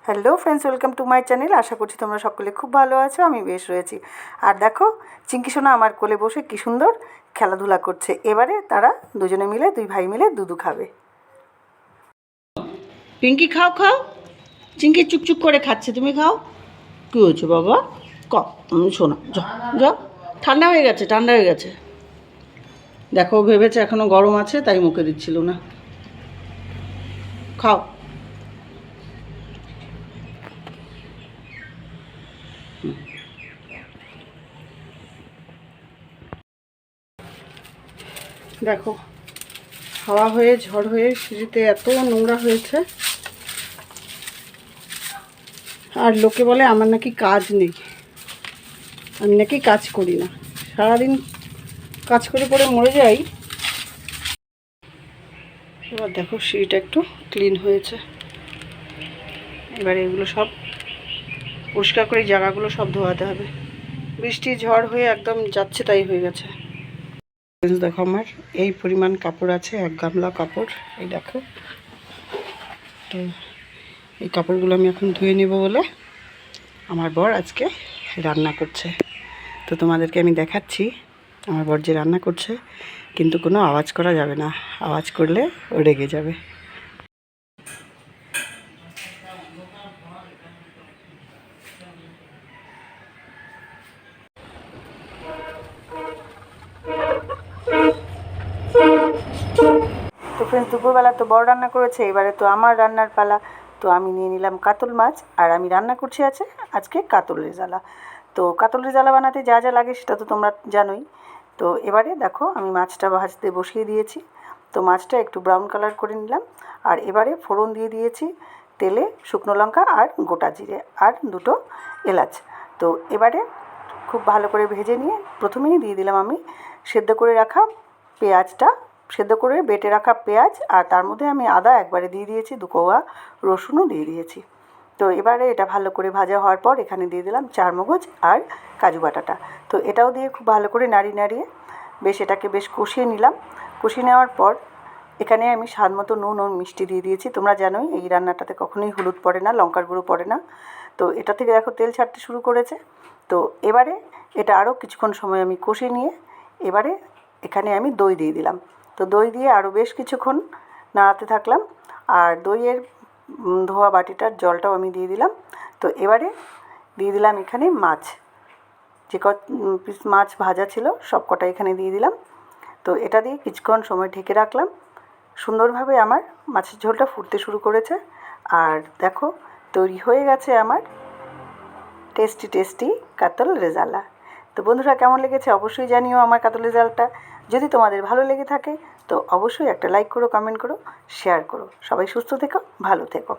Hello friends, welcome to my channel. আশা করছি তোমরা সকলে খুব ভালো আছো। আমি বেশ রয়েছি। আর দেখো, চিঙ্কি সোনা আমার কোলে বসে কী সুন্দর খেলাধুলা করছে। এবারে তারা দুজনে মিলে, দুই ভাই মিলে দুধু খাবে। পিঙ্কি খাও খাও, চিঙ্কি চুকচুক করে খাচ্ছে, তুমি খাও। কী হয়েছে বাবা? শোনা, যা, ঠান্ডা হয়ে গেছে, ঠান্ডা হয়ে গেছে। দেখো, ভেবেছে এখনও গরম আছে, তাই মুখে দিচ্ছিল না। খাও। দেখো, হাওয়া হয়ে ঝড় হয়ে সিঁড়িতে এত নোংরা হয়েছে। আর লোকে বলে আমার নাকি কাজ নেই, আমি নাকি কাজ করি না, সারাদিন কাজ করে করে মরে যাই। এবার দেখো, সিঁড়িটা একটু ক্লিন হয়েছে। এবারে এগুলো সব পরিষ্কার করে জায়গাগুলো সব ধোয়াতে হবে। বৃষ্টি ঝড় হয়ে একদম যাচ্ছে তাই হয়ে গেছে। দেখো, আমার এই পরিমাণ কাপড় আছে, এক গামলা কাপড়। এই দেখো, তো এই কাপড়গুলো আমি এখন ধুয়ে নেব বলে আমার বর আজকে রান্না করছে। তো তোমাদেরকে আমি দেখাচ্ছি আমার বর যে রান্না করছে, কিন্তু কোনো আওয়াজ করা যাবে না, আওয়াজ করলে ও রেগে যাবে। তো ফ্রেন্ডস, দুপুরবেলা তো বড় রান্না করেছে, এবারে তো আমার রান্নার পালা। তো আমি নিয়ে নিলাম কাতল মাছ, আর আমি রান্না করছি আজকে কাতলের জ্বালা। তো কাতলের জ্বালা বানাতে যা যা লাগে সেটা তো তোমরা জানোই। তো এবারে দেখো, আমি মাছটা ভাজতে বসিয়ে দিয়েছি। তো মাছটা একটু ব্রাউন কালার করে নিলাম, আর এবারে ফোড়ন দিয়ে দিয়েছি তেলে শুকনো লঙ্কা আর গোটা জিরে আর দুটো এলাচ। তো এবারে খুব ভালো করে ভেজে নিয়ে প্রথমেই দিয়ে দিলাম আমি সেদ্ধ করে রাখা পেঁয়াজটা, সেদ্ধ করে বেটে রাখা পেঁয়াজ, আর তার মধ্যে আমি আদা একবারে দিয়ে দিয়েছি, 2 কোয়া রসুনও দিয়ে দিয়েছি। তো এবারে এটা ভালো করে ভাজা হওয়ার পর এখানে দিয়ে দিলাম চারমগজ আর কাজু বাটাটা। তো এটাও দিয়ে খুব ভালো করে নাড়িয়ে বেশ এটাকে বেশ কষিয়ে নিলাম। কষিয়ে নেওয়ার পর এখানে আমি স্বাদ মতো নুন ও মিষ্টি দিয়ে দিয়েছি। তোমরা জানোই এই রান্নাটাতে কখনোই হলুদ পড়ে না, লঙ্কার গুঁড়ো পড়ে না। তো এটা থেকে দেখো তেল ছাড়তে শুরু করেছে। তো এবারে এটা আরও কিছুক্ষণ সময় আমি কষিয়ে নিয়ে এবারে এখানে আমি দই দিয়ে দিলাম। তো দই দিয়ে আরও বেশ কিছুক্ষণ নাড়াতে থাকলাম, আর দইয়ের ধোয়া বাটিটার জলটাও আমি দিয়ে দিলাম। তো এবারে দিয়ে দিলাম এখানে মাছ, যে পিস মাছ ভাজা ছিল সব কটা এখানে দিয়ে দিলাম। তো এটা দিয়ে কিছুক্ষণ সময় ঢেকে রাখলাম। সুন্দরভাবে আমার মাছের ঝোলটা ফুটতে শুরু করেছে, আর দেখো তৈরি হয়ে গেছে আমার টেস্টি কাতল রেজালা। তো বন্ধুরা, কেমন লেগেছে অবশ্যই জানিও আমার কাতল রেজালাটা। যদি তোমাদের ভালো লেগে থাকে তো অবশ্যই একটা লাইক করো, কমেন্ট করো, শেয়ার করো। সবাই সুস্থ থেকো, ভালো থেকো।